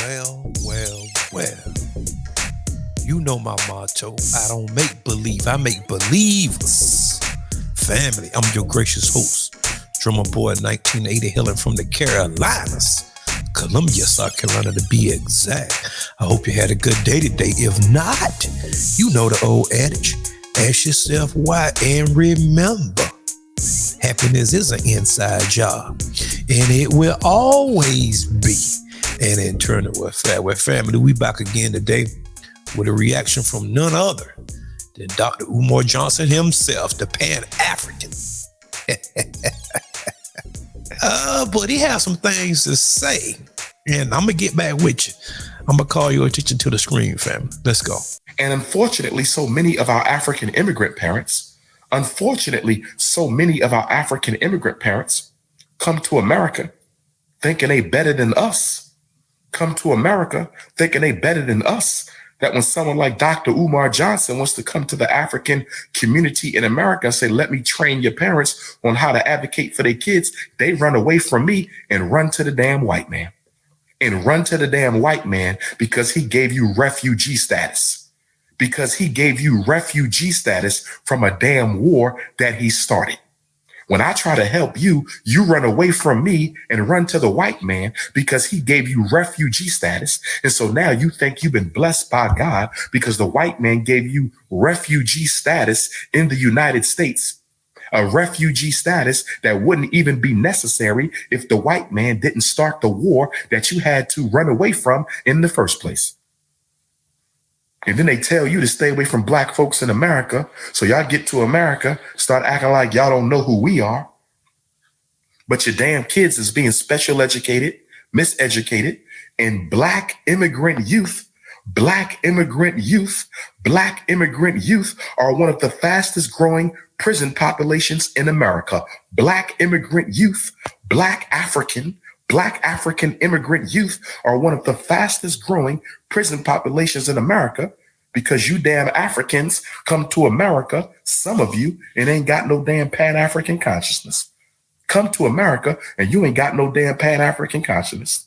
Well. You know my motto. I don't make believe, I make believers. Family, I'm your gracious host, drummer boy 1980, hailing from the Carolinas, Columbia, South Carolina to be exact. I hope you had a good day today. If not, you know the old adage, ask yourself why and remember, happiness is an inside job and it will always be an internal affair. With family, we back again today with a reaction from none other than Dr. Umar Johnson himself, the Pan-African. But he has some things to say, and I'm going to get back with you. I'm going to call your attention to the screen, family. Let's go. And unfortunately, so many of our African immigrant parents come to America thinking they better than us. That when someone like Dr. Umar Johnson wants to come to the African community in America and say, let me train your parents on how to advocate for their kids, they run away from me and run to the damn white man. Because he gave you refugee status. From a damn war that he started. When I try to help you, you run away from me and run to the white man because he gave you refugee status. And so now you think you've been blessed by God because the white man gave you refugee status in the United States, a refugee status that wouldn't even be necessary if the white man didn't start the war that you had to run away from in the first place. And then they tell you to stay away from black folks in America. So y'all get to America, start acting like y'all don't know who we are. But your damn kids is being special educated, miseducated, and black immigrant youth are one of the fastest growing prison populations in America. Black immigrant youth, Black African immigrant youth are one of the fastest growing prison populations in America because you damn Africans come to America, some of you, and ain't got no damn Pan-African consciousness. Come to America and you ain't got no damn Pan-African consciousness.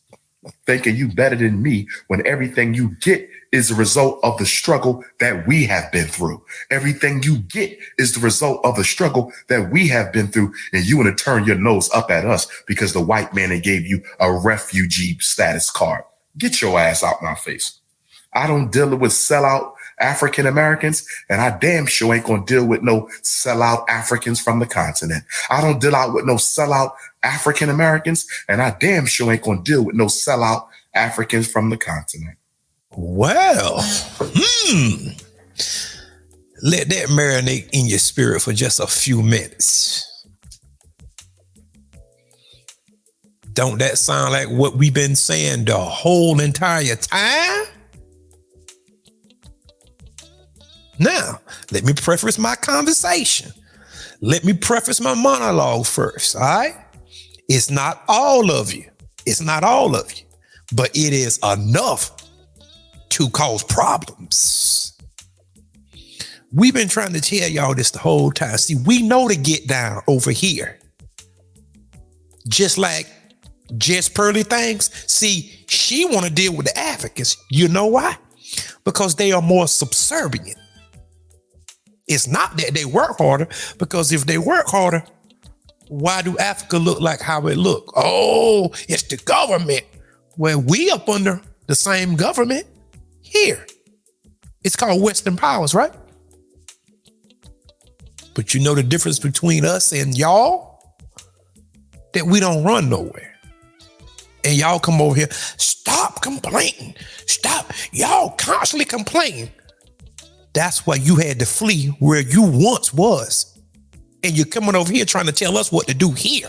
Thinking you better than me when everything you get is the result of the struggle that we have been through. Everything you get is the result of the struggle that we have been through. And you want to turn your nose up at us because the white man gave you a refugee status card. Get your ass out my face. I don't deal with sellout African Americans, and I damn sure ain't going to deal with no sellout Africans from the continent. I don't deal out with no sellout African Americans, and I damn sure ain't going to deal with no sellout Africans from the continent. Well, let that marinate in your spirit for just a few minutes. Don't that sound like what we've been saying the whole entire time? Now, let me preface my conversation. Let me preface my monologue first, all right? It's not all of you. But it is enough to cause problems. We've been trying to tell y'all this the whole time. See, we know to get down over here. Just like Jess Pearly things. See, she want to deal with the Africans. You know why? Because they are more subservient. It's not that they work harder, because if they work harder, why do Africa look like how it look? Oh, it's the government. Well, we up under the same government here. It's called Western powers, right? But you know the difference between us and y'all? That we don't run nowhere. And y'all come over here, stop complaining. Stop. Y'all constantly complaining. That's why you had to flee where you once was. And you're coming over here trying to tell us what to do here.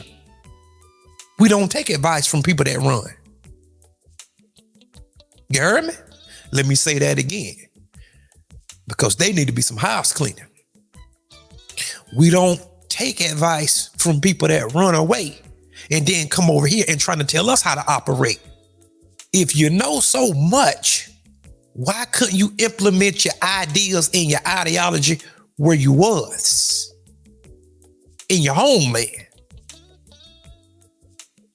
We don't take advice from people that run. You heard me? Let me say that again. Because they need to be some house cleaning. We don't take advice from people that run away and then come over here and trying to tell us how to operate. If you know so much, why couldn't you implement your ideas and your ideology where you was? In your homeland.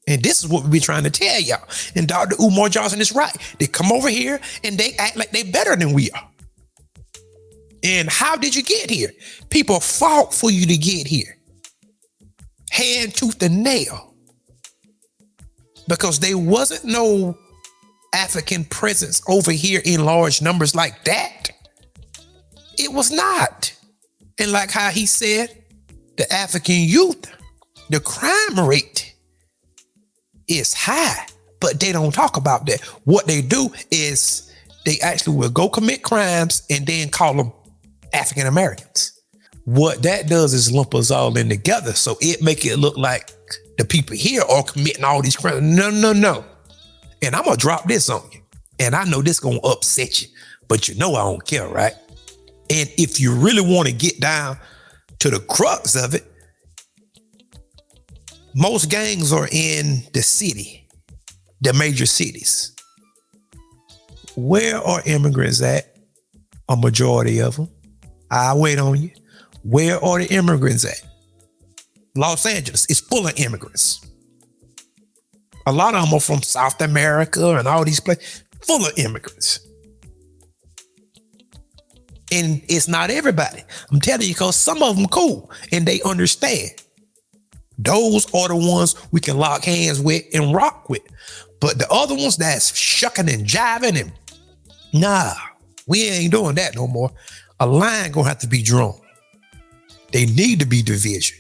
And this is what we be trying to tell y'all. And Dr. Umar Johnson is right. They come over here and they act like they better than we are. And how did you get here? People fought for you to get here. Hand, tooth, and nail. Because there wasn't no African presence over here in large numbers like that. It was not. And like how he said, the African youth, the crime rate is high, but they don't talk about that. What they do is they actually will go commit crimes and then call them African Immigrants. What that does is lump us all in together. So it make it look like the people here are committing all these crimes. No. And I'm going to drop this on you. And I know this going to upset you, but you know I don't care, right? And if you really want to get down to the crux of it, most gangs are in the city, the major cities. Where are immigrants at? A majority of them. I'll wait on you. Where are the immigrants at? Los Angeles is full of immigrants. A lot of them are from South America and all these places, full of immigrants. And it's not everybody. I'm telling you, because some of them cool and they understand. Those are the ones we can lock hands with and rock with. But the other ones that's shucking and jiving and nah, we ain't doing that no more. A line gonna have to be drawn. They need to be division.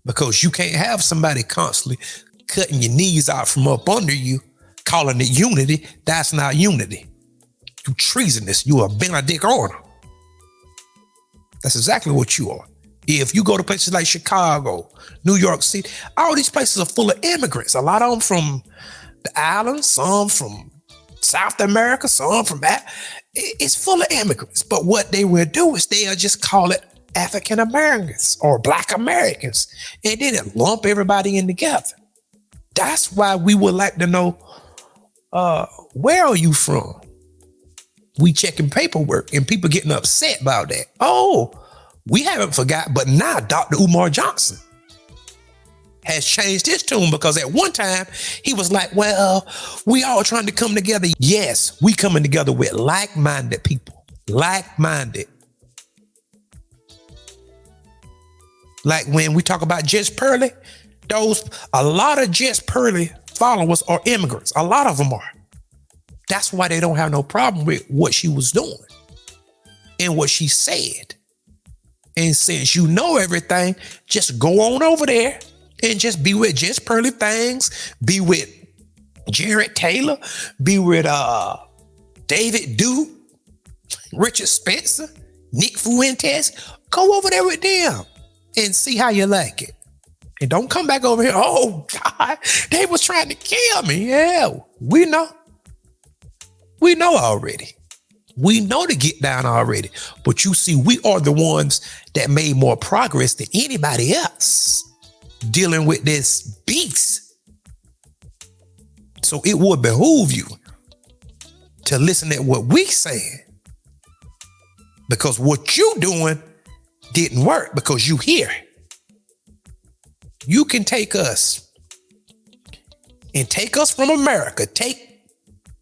Because you can't have somebody constantly cutting your knees out from up under you, calling it unity. That's not unity. You treasonous. You are Benedict Arnold. That's exactly what you are. If you go to places like Chicago, New York City, all these places are full of immigrants. A lot of them from the islands, some from South America, some from that. It's full of immigrants. But what they will do is they'll just call it African Americans or Black Americans. And then it lump everybody in together. That's why we would like to know, where are you from? We checking paperwork and people getting upset about that. Oh, we haven't forgot, but now Dr. Umar Johnson has changed his tune because at one time he was like, well, we all trying to come together. Yes, we coming together with like-minded people, like-minded. Like when we talk about Jess Pearly, a lot of Jess Pearly followers are immigrants. A lot of them are. That's why they don't have no problem with what she was doing and what she said. And since you know everything, just go on over there and just be with Jess Pearly things, be with Jared Taylor, be with David Duke, Richard Spencer, Nick Fuentes. Go over there with them and see how you like it. And don't come back over here. Oh God, they was trying to kill me. Yeah, we know. We know already. We know to get down already. But you see, we are the ones that made more progress than anybody else dealing with this beast. So it would behoove you to listen at what we saying. Because what you doing didn't work because you here. You can take us and take us from America. Take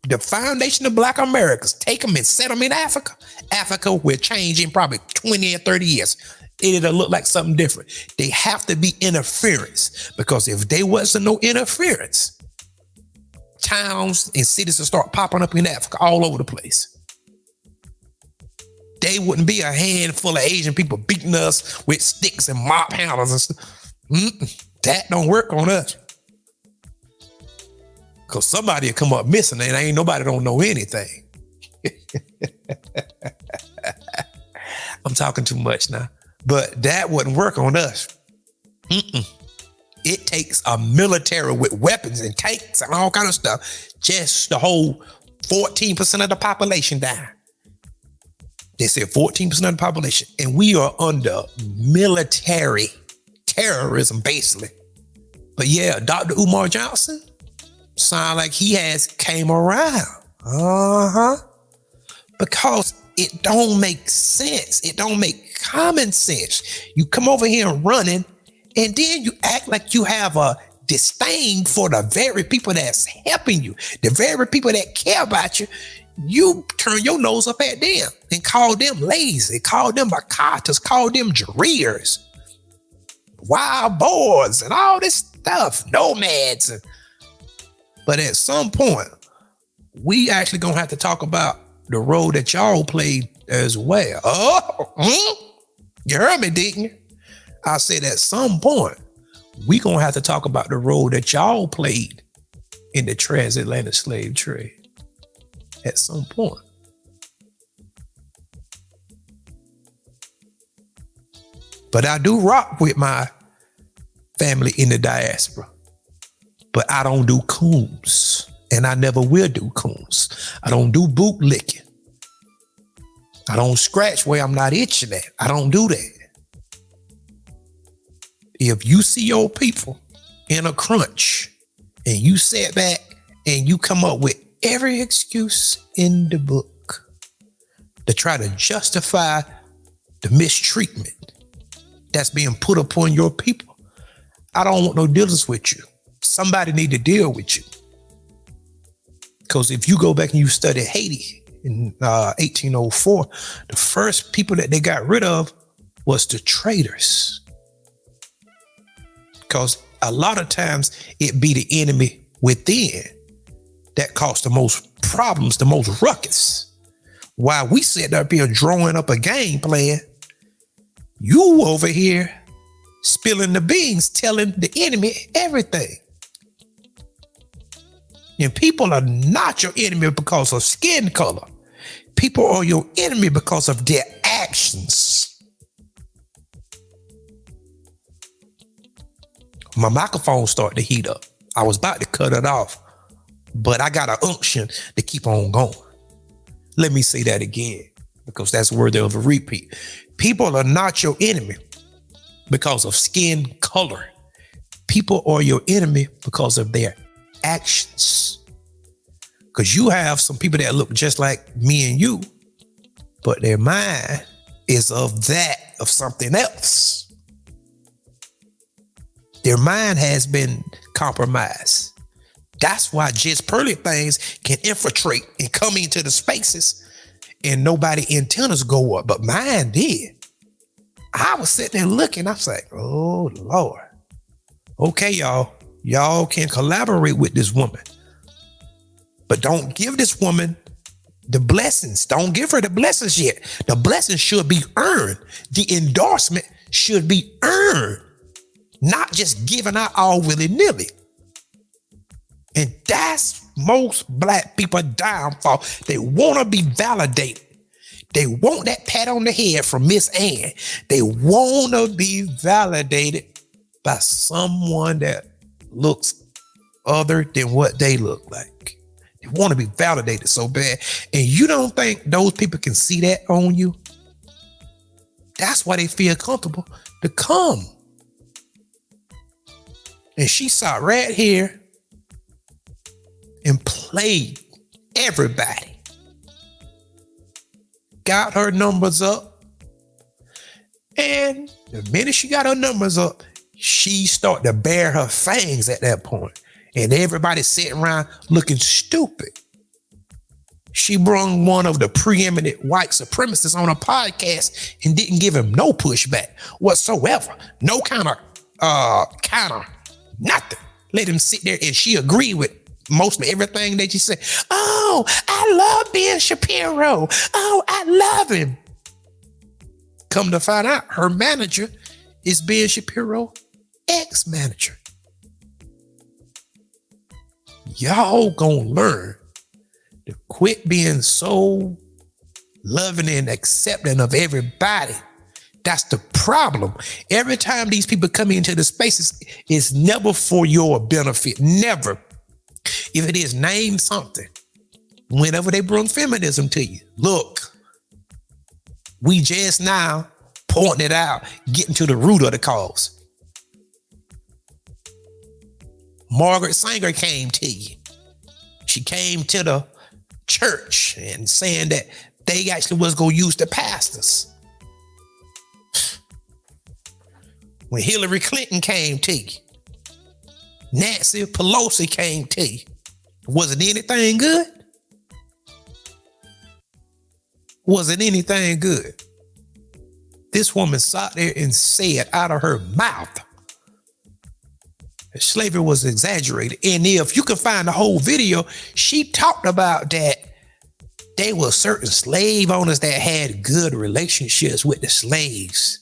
the foundation of Black Americans, take them and set them in Africa. Africa will change in probably 20 or 30 years. It'll look like something different. They have to be interference because if there wasn't no interference, towns and cities will start popping up in Africa all over the place. They wouldn't be a handful of Asian people beating us with sticks and mop handles and stuff. That don't work on us. Because somebody will come up missing and ain't nobody don't know anything. I'm talking too much now. But that wouldn't work on us. It takes a military with weapons and tanks and all kind of stuff just to hold 14% of the population down. They said 14% of the population. And we are under military terrorism, basically. But yeah, Dr. Umar Johnson, sound like he has came around. Because it don't make sense. It don't make common sense. You come over here and running, and then you act like you have a disdain for the very people that's helping you, the very people that care about you, you turn your nose up at them and call them lazy, call them bacatas, call them dreers, wild boars, and all this stuff, nomads. But at some point, we actually gonna have to talk about the role that y'all played as well. You heard me, didn't you? I said at some point, we gonna have to talk about the role that y'all played in the transatlantic slave trade. At some point. But I do rock with my family in the diaspora. But I don't do coons. And I never will do coons. I don't do boot licking. I don't scratch where I'm not itching at. I don't do that. If you see your people in a crunch and you sit back and you come up with every excuse in the book to try to justify the mistreatment that's being put upon your people, I don't want no dealings with you. Somebody need to deal with you. Because if you go back and you study Haiti in 1804, the first people that they got rid of was the traders. Because a lot of times it be the enemy within that caused the most problems, the most ruckus. While we sit up here drawing up a game plan, you over here spilling the beans, telling the enemy everything. And people are not your enemy because of skin color. People are your enemy because of their actions. My microphone started to heat up. I was about to cut it off, but I got an unction to keep on going. Let me say that again, because that's worthy of a repeat. People are not your enemy because of skin color. People are your enemy because of their actions. Because you have some people that look just like me and you, but their mind is of something else. Their mind has been compromised. That's why just pearly things can infiltrate and come into the spaces and nobody antennas go up, but mine did. I was sitting there looking, I was like, oh Lord. Okay, y'all can collaborate with this woman, but don't give this woman the blessings. Don't give her the blessings yet. The blessings should be earned. The endorsement should be earned, not just given out all willy-nilly. And that's most Black people downfall. They want to be validated. They want that pat on the head from Miss Ann. They want to be validated by someone that looks other than what they look like. They want to be validated so bad. And you don't think those people can see that on you? That's why they feel comfortable to come. And she sat right here and played everybody. Got her numbers up. And the minute she got her numbers up, she started to bare her fangs at that point. And everybody sitting around looking stupid. She brung one of the preeminent white supremacists on a podcast and didn't give him no pushback whatsoever. No counter, nothing. Let him sit there, and she agreed with mostly everything that you said. Oh, I love Ben Shapiro. Oh, I love him. Come to find out, her manager is Ben Shapiro ex-manager. Y'all gonna learn to quit being so loving and accepting of everybody. That's the problem. Every time these people come into the spaces, it's never for your benefit. Never. If it is, name something. Whenever they bring feminism to you, look, we just now pointing it out, getting to the root of the cause. Margaret Sanger came to you. She came to the church and saying that they actually was going to use the pastors. When Hillary Clinton came to you, Nancy Pelosi can't tell you. Was it anything good? Was it anything good? This woman sat there and said out of her mouth that slavery was exaggerated. And if you can find the whole video, she talked about that there were certain slave owners that had good relationships with the slaves.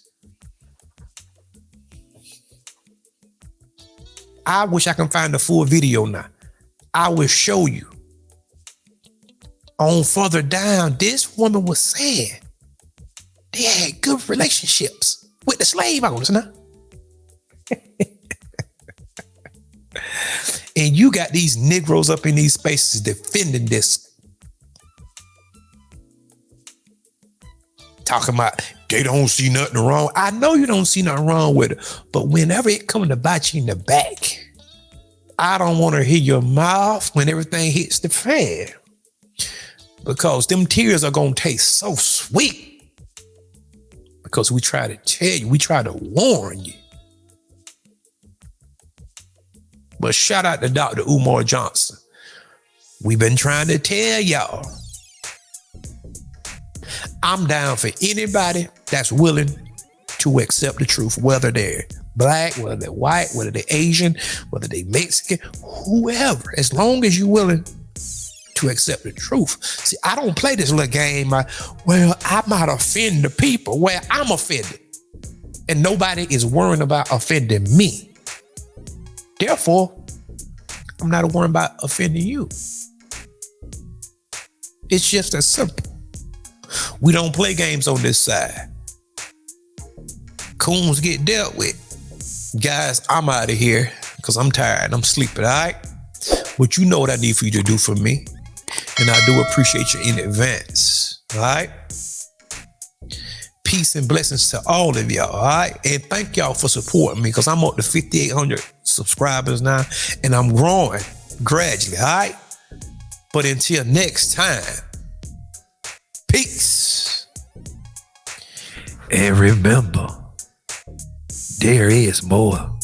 I wish I can find the full video now. I will show you. On further down, this woman was saying they had good relationships with the slave owners now. And you got these Negroes up in these spaces defending this. Talking about they don't see nothing wrong. I know you don't see nothing wrong with it, but whenever it comes to bite you in the back, I don't want to hear your mouth when everything hits the fan. Because them tears are going to taste so sweet. Because we try to tell you, we try to warn you. But shout out to Dr. Umar Johnson. We've been trying to tell y'all. I'm down for anybody that's willing to accept the truth, whether they're black, whether they're white, whether they're Asian, whether they're Mexican, whoever, as long as you're willing to accept the truth. See, I don't play this little game. Well, I might offend the people. Well, I'm offended. And nobody is worrying about offending me. Therefore, I'm not worrying about offending you. It's just as simple. We don't play games on this side. Coons get dealt with. Guys, I'm out of here because I'm tired. I'm sleeping, all right? But you know what I need for you to do for me. And I do appreciate you in advance, all right? Peace and blessings to all of y'all, all right? And thank y'all for supporting me because I'm up to 5,800 subscribers now, and I'm growing gradually, all right? But until next time, peace. And remember, there is more.